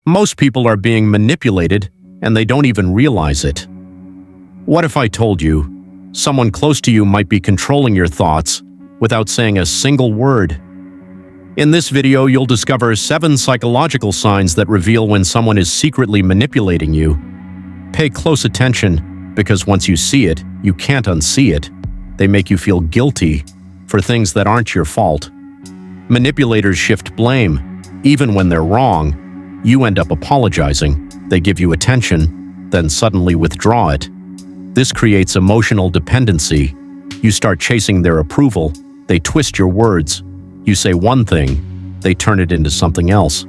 Most people are being manipulated, and they don't even realize it. What if I told you someone close to you might be controlling your thoughts without saying a single word? In this video, you'll discover 7 psychological signs that reveal when someone is secretly manipulating you. Pay close attention, because once you see it, you can't unsee it. They make you feel guilty for things that aren't your fault. Manipulators shift blame. Even when they're wrong, you end up apologizing. They give you attention, then suddenly withdraw it. This creates emotional dependency. You start chasing their approval. They twist your words. You say one thing, they turn it into something else.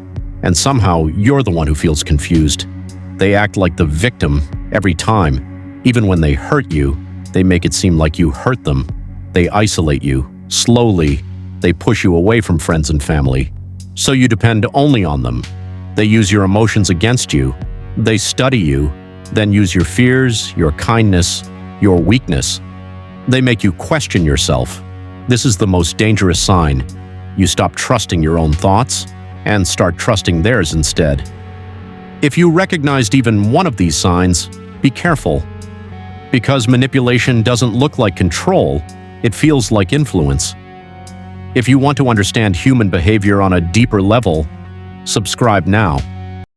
And somehow, you're the one who feels confused. They act like the victim every time. Even when they hurt you, they make it seem like you hurt them. They isolate you. Slowly, they push you away from friends and family. So you depend only on them. They use your emotions against you. They study you, then use your fears, your kindness, your weakness. They make you question yourself. This is the most dangerous sign. You stop trusting your own thoughts and start trusting theirs instead. If you recognized even one of these signs, be careful. Because manipulation doesn't look like control, it feels like influence. If you want to understand human behavior on a deeper level, subscribe now.